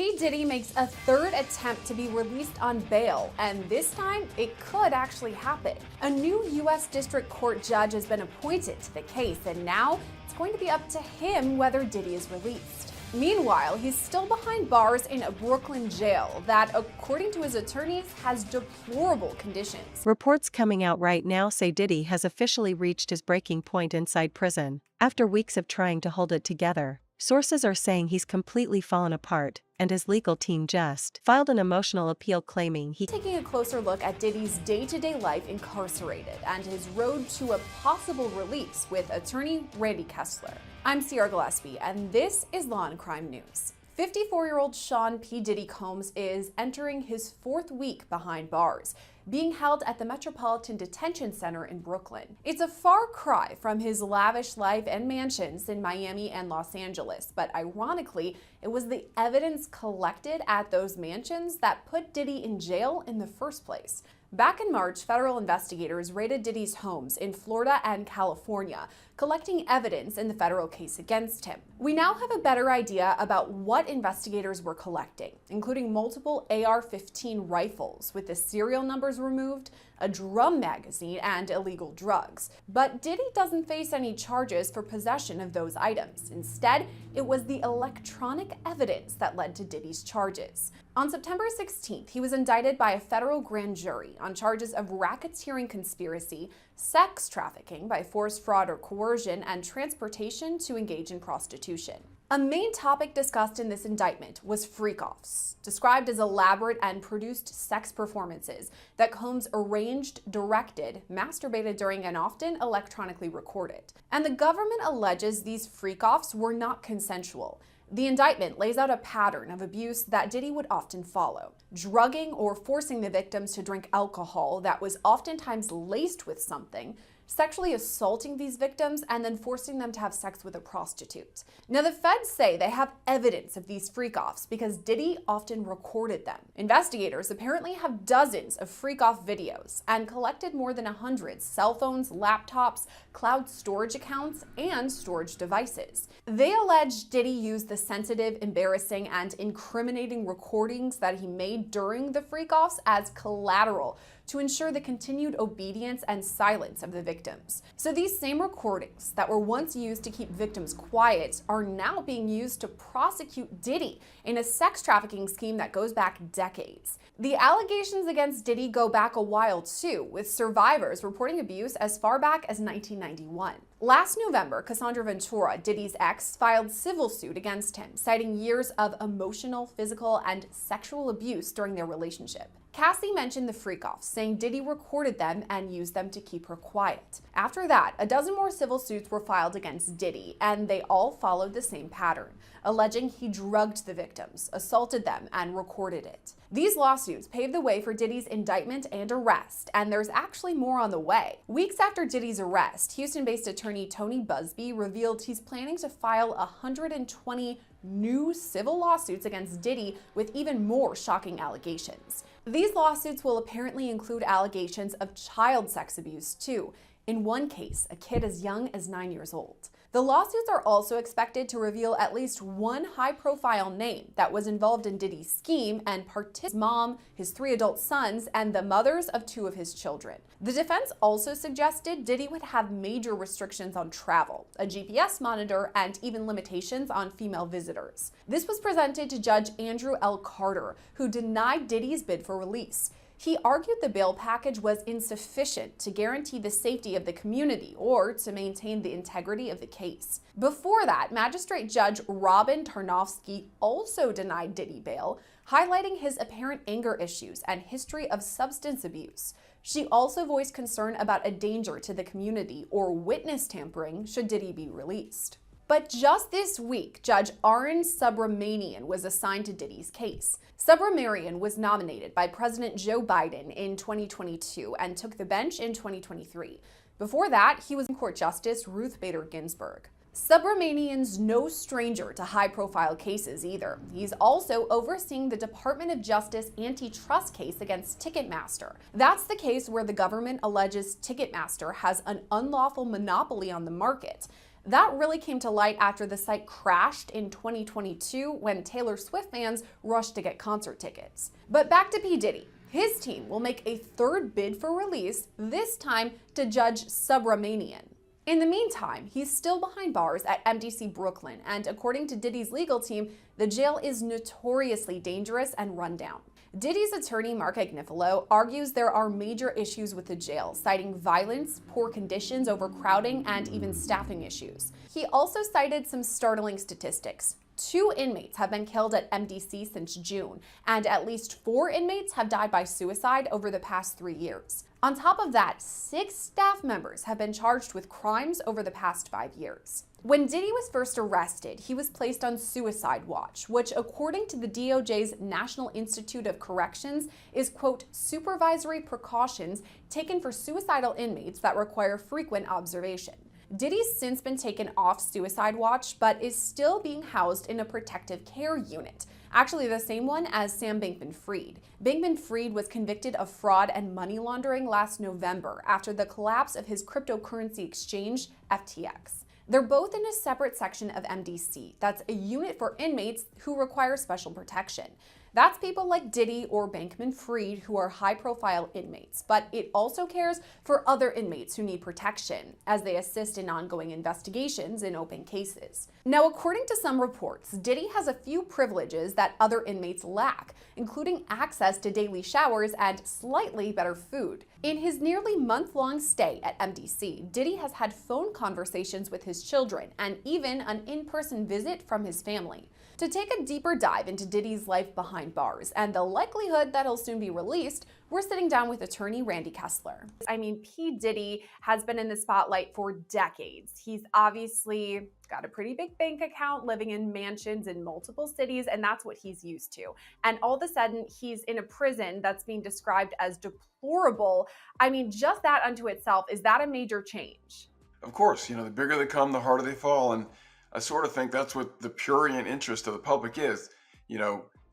P. Diddy makes a third attempt to be released on bail, and this time it could actually happen. A new U.S. District Court judge has been appointed to the case, and now it's going to be up to him whether Diddy is released. Meanwhile, he's still behind bars in a Brooklyn jail that, according to his attorneys, has deplorable conditions. Reports coming out right now say Diddy has officially reached his breaking point inside prison. After weeks of trying to hold it together, sources are saying he's completely fallen apart, and his legal team just filed an emotional appeal claiming he... Taking a closer look at Diddy's day-to-day life incarcerated and his road to a possible release with attorney Randy Kessler. I'm Sierra Gillespie, and this is Law and Crime News. 54-year-old Sean P. Diddy Combs is entering his fourth week behind bars, being held at the Metropolitan Detention Center in Brooklyn. It's a far cry from his lavish life and mansions in Miami and Los Angeles, but ironically, it was the evidence collected at those mansions that put Diddy in jail in the first place. Back in March, federal investigators raided Diddy's homes in Florida and California, collecting evidence in the federal case against him. We now have a better idea about what investigators were collecting, including multiple AR-15 rifles with the serial numbers removed, a drum magazine, and illegal drugs. But Diddy doesn't face any charges for possession of those items. Instead, it was the electronic evidence that led to Diddy's charges. On September 16th, he was indicted by a federal grand jury on charges of racketeering conspiracy, sex trafficking by force, fraud, or coercion, and transportation to engage in prostitution. A main topic discussed in this indictment was freak-offs, described as elaborate and produced sex performances that Combs arranged, directed, masturbated during, and often electronically recorded. And the government alleges these freak-offs were not consensual. The indictment lays out a pattern of abuse that Diddy would often follow, drugging or forcing the victims to drink alcohol that was oftentimes laced with something, sexually assaulting these victims, and then forcing them to have sex with a prostitute. Now, the feds say they have evidence of these freak-offs because Diddy often recorded them. Investigators apparently have dozens of freak-off videos and collected more than 100 cell phones, laptops, cloud storage accounts, and storage devices. They allege Diddy used the sensitive, embarrassing, and incriminating recordings that he made during the freak-offs as collateral to ensure the continued obedience and silence of the victims. So these same recordings that were once used to keep victims quiet are now being used to prosecute Diddy in a sex trafficking scheme that goes back decades. The allegations against Diddy go back a while too, with survivors reporting abuse as far back as 1991. Last November, Cassandra Ventura, Diddy's ex, filed civil suit against him, citing years of emotional, physical, and sexual abuse during their relationship. Cassie mentioned the freak-offs, saying Diddy recorded them and used them to keep her quiet. After that, a dozen more civil suits were filed against Diddy, and they all followed the same pattern, alleging he drugged the victims, assaulted them, and recorded it. These lawsuits paved the way for Diddy's indictment and arrest, and there's actually more on the way. Weeks after Diddy's arrest, Houston-based attorney Tony Busby revealed he's planning to file 120 new civil lawsuits against Diddy with even more shocking allegations. These lawsuits will apparently include allegations of child sex abuse too. In one case, a kid as young as 9 years old. The lawsuits are also expected to reveal at least one high-profile name that was involved in Diddy's scheme and his mom, his 3 adult sons, and the mothers of 2 of his children. The defense also suggested Diddy would have major restrictions on travel, a GPS monitor, and even limitations on female visitors. This was presented to Judge Andrew L. Carter, who denied Diddy's bid for release. He argued the bail package was insufficient to guarantee the safety of the community or to maintain the integrity of the case. Before that, Magistrate Judge Robin Tarnowski also denied Diddy bail, highlighting his apparent anger issues and history of substance abuse. She also voiced concern about a danger to the community or witness tampering should Diddy be released. But just this week, Judge Arun Subramanian was assigned to Diddy's case. Subramanian was nominated by President Joe Biden in 2022 and took the bench in 2023. Before that, he was Court Justice Ruth Bader Ginsburg. Subramanian's no stranger to high-profile cases either. He's also overseeing the Department of Justice antitrust case against Ticketmaster. That's the case where the government alleges Ticketmaster has an unlawful monopoly on the market. That really came to light after the site crashed in 2022 when Taylor Swift fans rushed to get concert tickets. But back to P. Diddy. His team will make a third bid for release, this time to Judge Subramanian. In the meantime, he's still behind bars at MDC Brooklyn, and according to Diddy's legal team, the jail is notoriously dangerous and rundown. Diddy's attorney, Mark Agnifilo, argues there are major issues with the jail, citing violence, poor conditions, overcrowding, and even staffing issues. He also cited some startling statistics. 2 inmates have been killed at MDC since June, and at least 4 inmates have died by suicide over the past 3 years. On top of that, 6 staff members have been charged with crimes over the past 5 years. When Diddy was first arrested, he was placed on suicide watch, which according to the DOJ's National Institute of Corrections is, quote, supervisory precautions taken for suicidal inmates that require frequent observation. Diddy's since been taken off suicide watch, but is still being housed in a protective care unit. Actually, the same one as Sam Bankman-Fried. Bankman-Fried was convicted of fraud and money laundering last November after the collapse of his cryptocurrency exchange, FTX. They're both in a separate section of MDC. That's a unit for inmates who require special protection. That's people like Diddy or Bankman-Fried who are high-profile inmates, but it also cares for other inmates who need protection as they assist in ongoing investigations in open cases. Now, according to some reports, Diddy has a few privileges that other inmates lack, including access to daily showers and slightly better food. In his nearly month-long stay at MDC, Diddy has had phone conversations with his children and even an in-person visit from his family. To take a deeper dive into Diddy's life behind bars and the likelihood that he'll soon be released, we're sitting down with attorney Randy Kessler. I mean, P. Diddy has been in the spotlight for decades. He's obviously got a pretty big bank account, living in mansions in multiple cities, and that's what he's used to. And all of a sudden, he's in a prison that's being described as deplorable. I mean, just that unto itself, is that a major change? Of course, the bigger they come, the harder they fall. And I sort of think that's what the prurient interest of the public is.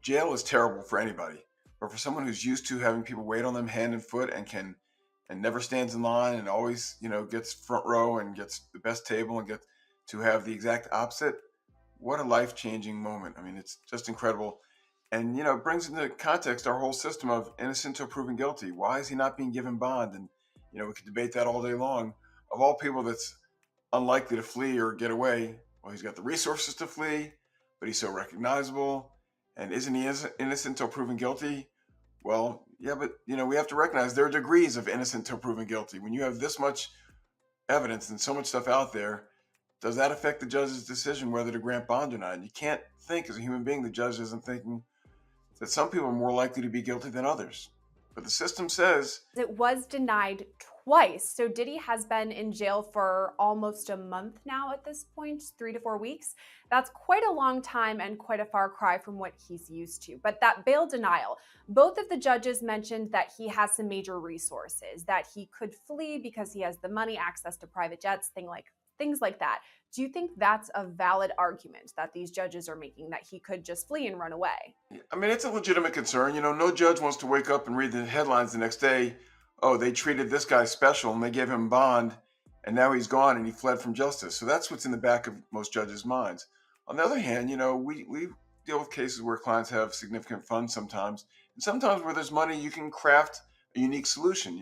Jail is terrible for anybody, but for someone who's used to having people wait on them hand and foot and never stands in line and always, gets front row and gets the best table and gets to have the exact opposite, what a life-changing moment. I mean, it's just incredible. And, it brings into context our whole system of innocent till proven guilty. Why is he not being given bond? And, we could debate that all day long. Of all people that's unlikely to flee or get away, well, he's got the resources to flee, but he's so recognizable. And isn't he innocent till proven guilty? Well, yeah, but, we have to recognize there are degrees of innocent till proven guilty. When you have this much evidence and so much stuff out there, does that affect the judge's decision whether to grant bond or not? And you can't think as a human being the judge isn't thinking that some people are more likely to be guilty than others. But the system says it was denied twice. So Diddy has been in jail for almost a month now at this point, 3 to 4 weeks. That's quite a long time and quite a far cry from what he's used to. But that bail denial, both of the judges mentioned that he has some major resources, that he could flee because he has the money, access to private jets, things like that. Do you think that's a valid argument that these judges are making, that he could just flee and run away? I mean, it's a legitimate concern. No judge wants to wake up and read the headlines the next day. Oh, they treated this guy special and they gave him bond and now he's gone and he fled from justice. So that's what's in the back of most judges' minds. On the other hand, we deal with cases where clients have significant funds sometimes. And sometimes where there's money, you can craft a unique solution.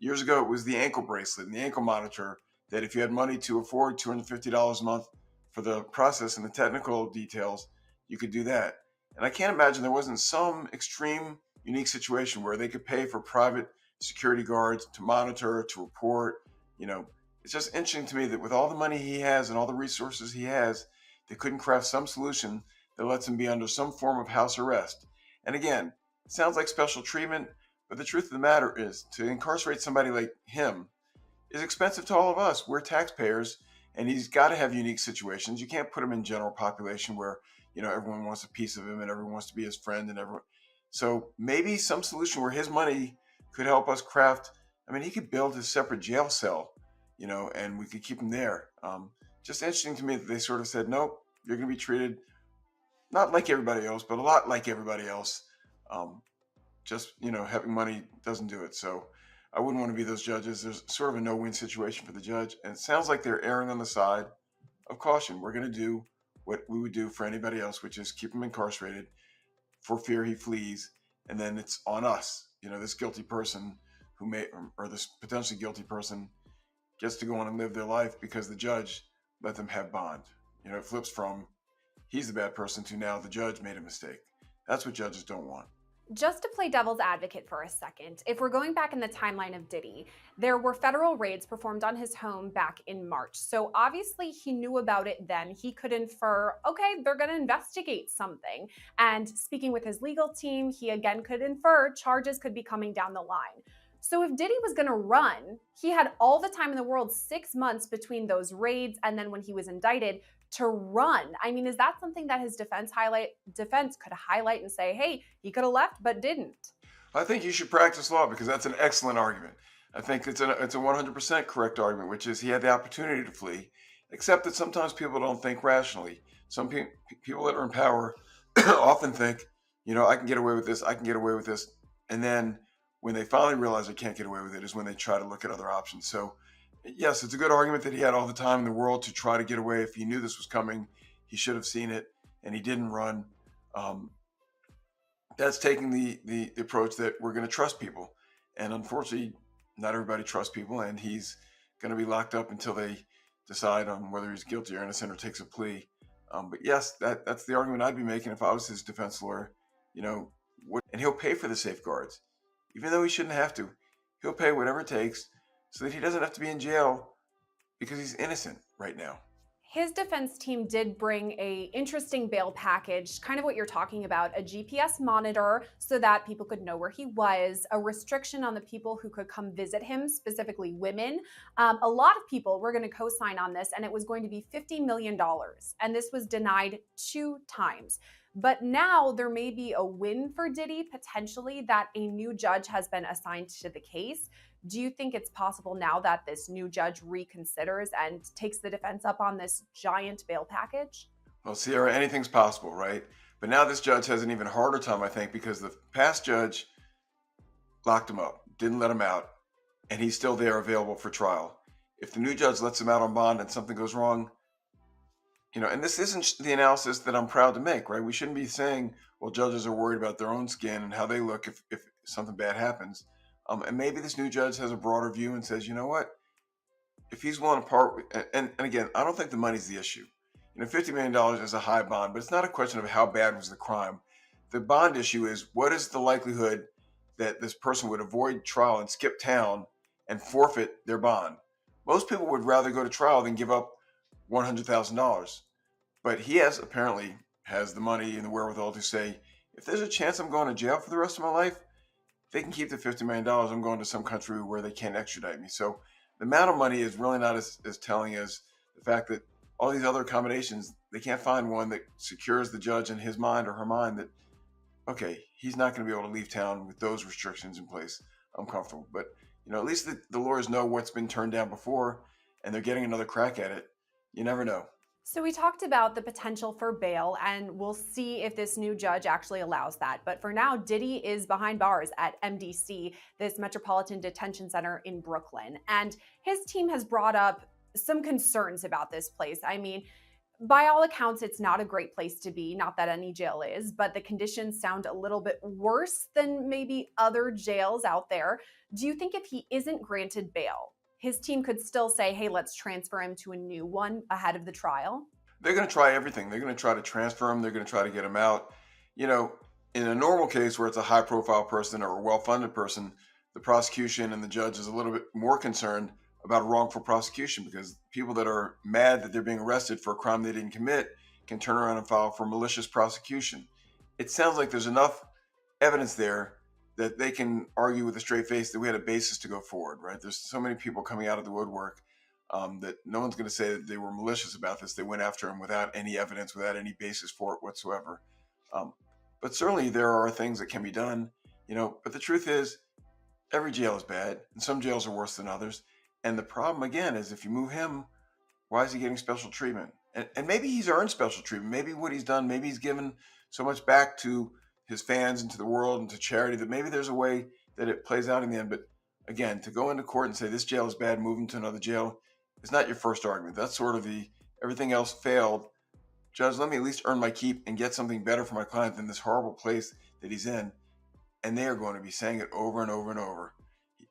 Years ago, it was the ankle bracelet and the ankle monitor that if you had money to afford $250 a month for the process and the technical details, you could do that. And I can't imagine there wasn't some extreme, unique situation where they could pay for private security guards to monitor, to report. It's just interesting to me that with all the money he has and all the resources he has, they couldn't craft some solution that lets him be under some form of house arrest. And again, it sounds like special treatment, but the truth of the matter is to incarcerate somebody like him is expensive to all of us. We're taxpayers, and he's got to have unique situations. You can't put him in general population where, everyone wants a piece of him and everyone wants to be his friend and everyone. So maybe some solution where his money could help us craft. I mean, he could build his separate jail cell, and we could keep him there. Just interesting to me that they sort of said, nope, you're going to be treated not like everybody else, but a lot like everybody else. Having money doesn't do it. So I wouldn't want to be those judges. There's sort of a no-win situation for the judge. And it sounds like they're erring on the side of caution. We're going to do what we would do for anybody else, which is keep him incarcerated for fear he flees. And then it's on us. This guilty person who may, or this potentially guilty person gets to go on and live their life because the judge let them have bond. It flips from he's the bad person to now the judge made a mistake. That's what judges don't want. Just to play devil's advocate for a second, if we're going back in the timeline of Diddy, there were federal raids performed on his home back in March. So obviously he knew about it then. He could infer, okay, they're going to investigate something. And speaking with his legal team, he again could infer charges could be coming down the line. So if Diddy was going to run, he had all the time in the world, 6 months between those raids and then when he was indicted, to run. I mean, is that something that his defense could highlight and say, hey, he could have left but didn't? I think you should practice law because that's an excellent argument. I think it's a 100% correct argument, which is he had the opportunity to flee, except that sometimes people don't think rationally. Some people that are in power often think, I can get away with this, I can get away with this. And then when they finally realize they can't get away with it is when they try to look at other options. So yes, it's a good argument that he had all the time in the world to try to get away. If he knew this was coming, he should have seen it, and he didn't run. That's taking the approach that we're going to trust people. And unfortunately, not everybody trusts people, and he's going to be locked up until they decide on whether he's guilty or innocent or takes a plea. But yes, that's the argument I'd be making if I was his defense lawyer. And he'll pay for the safeguards. Even though he shouldn't have to, he'll pay whatever it takes so that he doesn't have to be in jail because he's innocent right now. His defense team did bring a interesting bail package, kind of what you're talking about, a GPS monitor so that people could know where he was, a restriction on the people who could come visit him, specifically women. A lot of people were going to co-sign on this, and it was going to be $50 million. And this was denied 2 times. But now there may be a win for Diddy, potentially, that a new judge has been assigned to the case. Do you think it's possible now that this new judge reconsiders and takes the defense up on this giant bail package? Well, Sierra, anything's possible, right? But now this judge has an even harder time, I think, because the past judge locked him up, didn't let him out, and he's still there available for trial. If the new judge lets him out on bond and something goes wrong, and this isn't the analysis that I'm proud to make, right? We shouldn't be saying, well, judges are worried about their own skin and how they look if something bad happens. And maybe this new judge has a broader view and says, you know what? If he's willing to part, and again, I don't think the money's the issue. $50 million is a high bond, but it's not a question of how bad was the crime. The bond issue is what is the likelihood that this person would avoid trial and skip town and forfeit their bond? Most people would rather go to trial than give up $100,000. But he apparently has the money and the wherewithal to say, if there's a chance I'm going to jail for the rest of my life, they can keep the $50 million. I'm going to some country where they can't extradite me. So the amount of money is really not as telling as the fact that all these other accommodations, they can't find one that secures the judge in his mind or her mind that, okay, he's not going to be able to leave town with those restrictions in place. I'm comfortable. But, at least the lawyers know what's been turned down before, and they're getting another crack at it. You never know. So we talked about the potential for bail, and we'll see if this new judge actually allows that. But for now, Diddy is behind bars at MDC, this Metropolitan Detention Center in Brooklyn. And his team has brought up some concerns about this place. I mean, by all accounts, it's not a great place to be. Not that any jail is, but the conditions sound a little bit worse than maybe other jails out there. Do you think if he isn't granted bail, his team could still say, hey, let's transfer him to a new one ahead of the trial? They're going to try everything. They're going to try to transfer him. They're going to try to get him out. In a normal case where it's a high-profile person or a well-funded person, the prosecution and the judge is a little bit more concerned about a wrongful prosecution because people that are mad that they're being arrested for a crime they didn't commit can turn around and file for malicious prosecution. It sounds like there's enough evidence there that they can argue with a straight face that we had a basis to go forward, right? There's so many people coming out of the woodwork that no one's going to say that they were malicious about this. They went after him without any evidence, without any basis for it whatsoever. But certainly there are things that can be done, but the truth is every jail is bad and some jails are worse than others. And the problem again is if you move him, why is he getting special treatment? And maybe he's earned special treatment. Maybe what he's done, maybe he's given so much back to his fans and to the world and to charity that maybe there's a way that it plays out in the end. But again, to go into court and say this jail is bad, move him to another jail is not your first argument. That's sort of the everything else failed. Judge, let me at least earn my keep and get something better for my client than this horrible place that he's in. And they are going to be saying it over and over and over.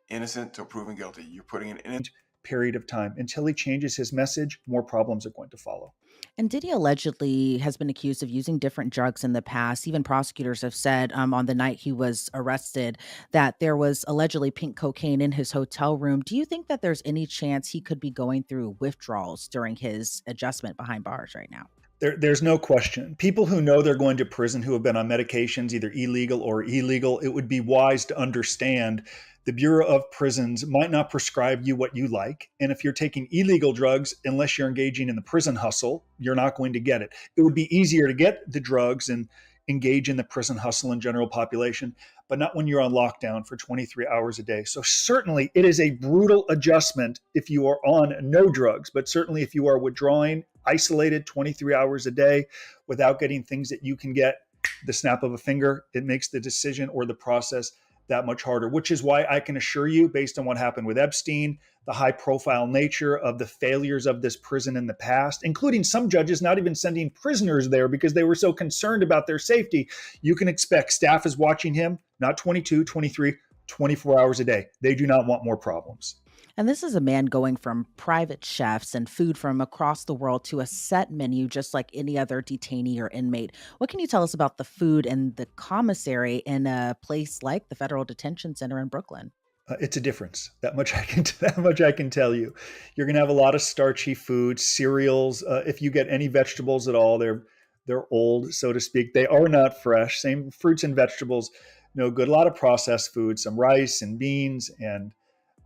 Innocent till proven guilty. You're putting an innocent period of time. Until he changes his message, more problems are going to follow. And Diddy allegedly has been accused of using different drugs in the past. Even prosecutors have said on the night he was arrested that there was allegedly pink cocaine in his hotel room. Do you think that there's any chance he could be going through withdrawals during his adjustment behind bars right now? There's no question. People who know they're going to prison who have been on medications, either illegal or illegal, it would be wise to understand the Bureau of Prisons might not prescribe you what you like. And if you're taking illegal drugs, unless you're engaging in the prison hustle, you're not going to get it. It would be easier to get the drugs and engage in the prison hustle in general population, but not when you're on lockdown for 23 hours a day. So certainly it is a brutal adjustment if you are on no drugs, but certainly if you are withdrawing, isolated 23 hours a day without getting things that you can get the snap of a finger, it makes the decision or the process that much harder, which is why I can assure you, based on what happened with Epstein, the high profile nature of the failures of this prison in the past, including some judges not even sending prisoners there because they were so concerned about their safety, you can expect staff is watching him, not 22, 23, 24 hours a day. They do not want more problems. And this is a man going from private chefs and food from across the world to a set menu, just like any other detainee or inmate. What can you tell us about the food and the commissary in a place like the Federal Detention Center in Brooklyn? It's a difference. That much I can tell you. You're going to have a lot of starchy food, cereals. If you get any vegetables at all, they're old, so to speak. They are not fresh. Same fruits and vegetables, no good. A lot of processed food, some rice and beans and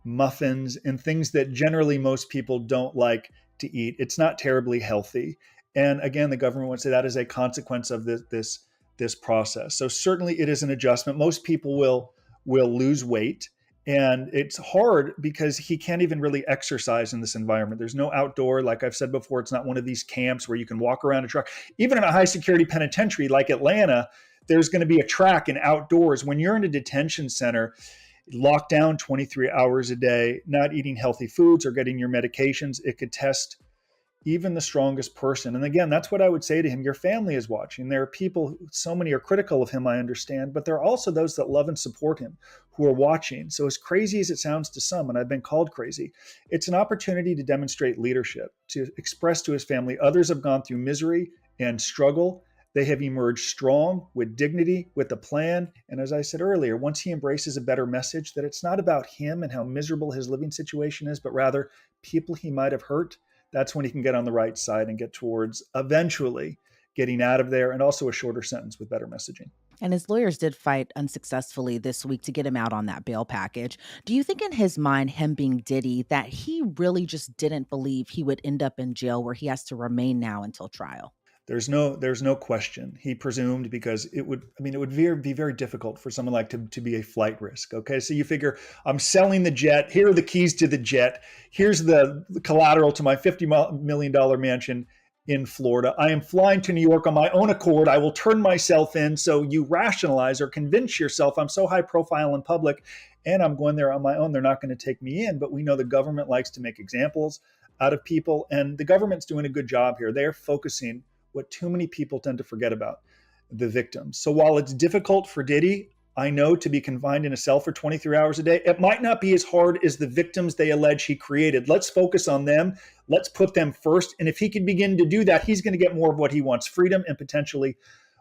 muffins and things that generally most people don't like to eat. It's not terribly healthy. And again, the government would say that is a consequence of this process. So certainly it is an adjustment. Most people will lose weight. And it's hard because he can't even really exercise in this environment. There's no outdoor. Like I've said before, it's not one of these camps where you can walk around a track. Even in a high security penitentiary like Atlanta, there's going to be a track and outdoors. When you're in a detention center, locked down 23 hours a day, not eating healthy foods or getting your medications, it could test even the strongest person. And again, that's what I would say to him. Your family is watching. There are people, so many are critical of him, I understand, but there are also those that love and support him who are watching. So as crazy as it sounds to some, and I've been called crazy, it's an opportunity to demonstrate leadership, to express to his family, others have gone through misery and struggle. They have emerged strong with dignity, with a plan. And as I said earlier, once he embraces a better message that it's not about him and how miserable his living situation is, but rather people he might have hurt, that's when he can get on the right side and get towards eventually getting out of there, and also a shorter sentence with better messaging. And his lawyers did fight unsuccessfully this week to get him out on that bail package. Do you think in his mind, him being Diddy, that he really just didn't believe he would end up in jail where he has to remain now until trial? There's no question. He presumed because it would be very difficult for someone like to be a flight risk. Okay. So you figure I'm selling the jet. Here are the keys to the jet. Here's the collateral to my $50 million mansion in Florida. I am flying to New York on my own accord. I will turn myself in. So you rationalize or convince yourself I'm so high profile in public and I'm going there on my own. They're not going to take me in. But we know the government likes to make examples out of people, and the government's doing a good job here. They're focusing what too many people tend to forget about, the victims. So while it's difficult for Diddy, I know, to be confined in a cell for 23 hours a day, it might not be as hard as the victims they allege he created. Let's focus on them. Let's put them first. And if he can begin to do that, he's going to get more of what he wants, freedom and potentially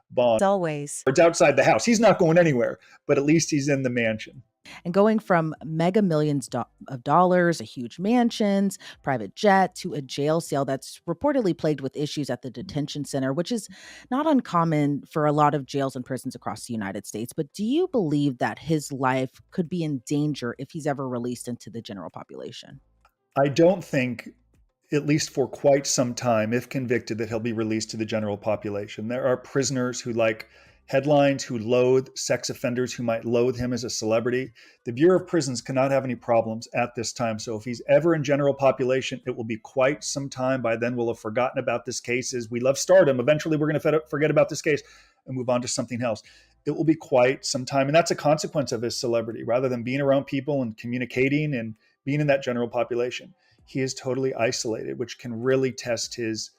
bond. As always, It's outside the house. He's not going anywhere, but at least he's in the mansion. And going from mega millions of dollars, a huge mansions, private jet, to a jail cell that's reportedly plagued with issues at the detention center, which is not uncommon for a lot of jails and prisons across the United States. But do you believe that his life could be in danger if he's ever released into the general population? I don't think, at least for quite some time, if convicted, that he'll be released to the general population. There are prisoners who like headlines, who loathe sex offenders, who might loathe him as a celebrity. The Bureau of Prisons cannot have any problems at this time. So if he's ever in general population, it will be quite some time. By then, we'll have forgotten about this case. As we love stardom, eventually we're going to forget about this case and move on to something else. It will be quite some time. And that's a consequence of his celebrity. Rather than being around people and communicating and being in that general population, he is totally isolated, which can really test his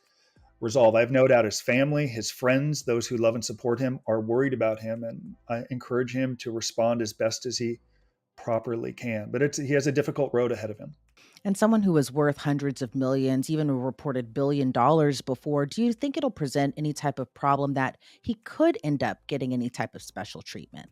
resolve. I have no doubt his family, his friends, those who love and support him are worried about him, and I encourage him to respond as best as he properly can. But he has a difficult road ahead of him. And someone who is worth hundreds of millions, even a reported $1 billion before, do you think it'll present any type of problem that he could end up getting any type of special treatment?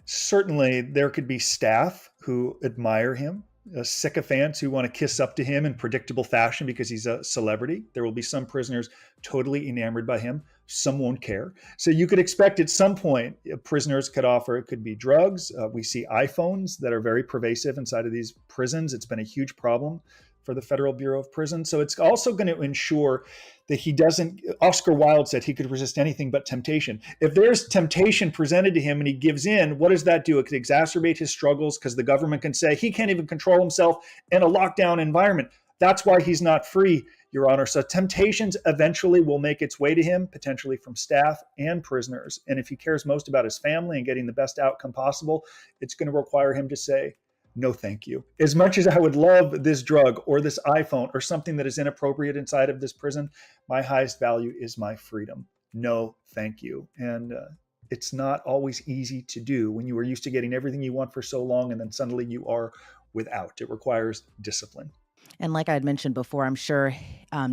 Certainly, there could be staff who admire him, sycophants who want to kiss up to him in predictable fashion because he's a celebrity. There will be some prisoners totally enamored by him. Some won't care. So you could expect at some point prisoners could offer, it could be drugs. We see iPhones that are very pervasive inside of these prisons. It's been a huge problem for the Federal Bureau of Prisons. So it's also going to ensure that he doesn't, Oscar Wilde said he could resist anything but temptation. If there's temptation presented to him and he gives in, what does that do? It could exacerbate his struggles because the government can say he can't even control himself in a lockdown environment. That's why he's not free, Your Honor. So temptations eventually will make its way to him, potentially from staff and prisoners. And if he cares most about his family and getting the best outcome possible, it's going to require him to say, no, thank you. As much as I would love this drug or this iPhone or something that is inappropriate inside of this prison, my highest value is my freedom. No, thank you. And it's not always easy to do when you are used to getting everything you want for so long and then suddenly you are without. It requires discipline. And like I had mentioned before, I'm sure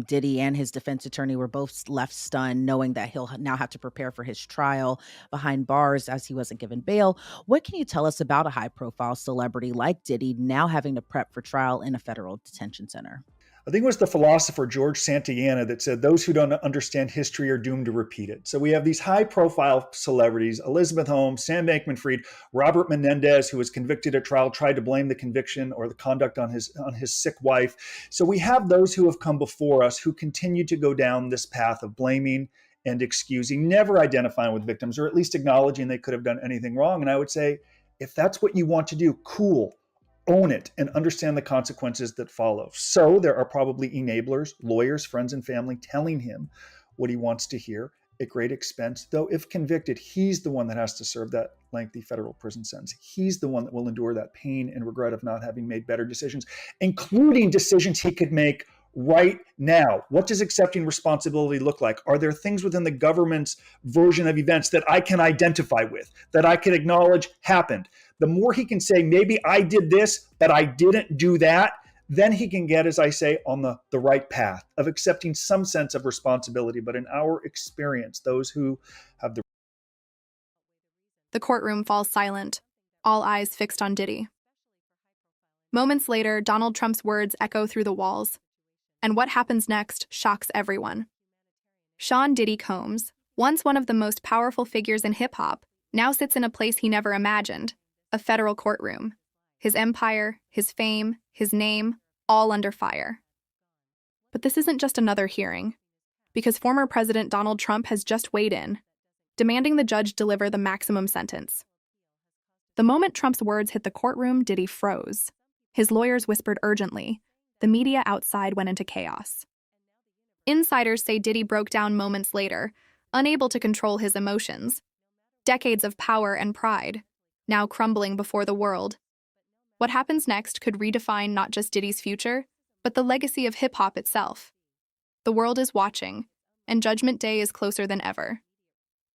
Diddy and his defense attorney were both left stunned, knowing that he'll now have to prepare for his trial behind bars as he wasn't given bail. What can you tell us about a high-profile celebrity like Diddy now having to prep for trial in a federal detention center? I think it was the philosopher George Santayana that said, those who don't understand history are doomed to repeat it. So we have these high-profile celebrities, Elizabeth Holmes, Sam Bankman-Fried, Robert Menendez, who was convicted at trial, tried to blame the conviction or the conduct on his sick wife. So we have those who have come before us who continue to go down this path of blaming and excusing, never identifying with victims, or at least acknowledging they could have done anything wrong. And I would say, if that's what you want to do, cool. Own it and understand the consequences that follow. So there are probably enablers, lawyers, friends, and family telling him what he wants to hear at great expense. Though if convicted, he's the one that has to serve that lengthy federal prison sentence. He's the one that will endure that pain and regret of not having made better decisions, including decisions he could make right now. What does accepting responsibility look like? Are there things within the government's version of events that I can identify with, that I can acknowledge happened? The more he can say, maybe I did this, but I didn't do that, then he can get, as I say, on the right path of accepting some sense of responsibility. But in our experience, those who have The courtroom falls silent, all eyes fixed on Diddy. Moments later, Donald Trump's words echo through the walls. And what happens next shocks everyone. Sean Diddy Combs, once one of the most powerful figures in hip-hop, now sits in a place he never imagined, a federal courtroom. His empire, his fame, his name, all under fire. But this isn't just another hearing, because former President Donald Trump has just weighed in, demanding the judge deliver the maximum sentence. The moment Trump's words hit the courtroom, Diddy froze. His lawyers whispered urgently. The media outside went into chaos. Insiders say Diddy broke down moments later, unable to control his emotions. Decades of power and pride, now crumbling before the world. What happens next could redefine not just Diddy's future, but the legacy of hip-hop itself. The world is watching, and Judgment Day is closer than ever.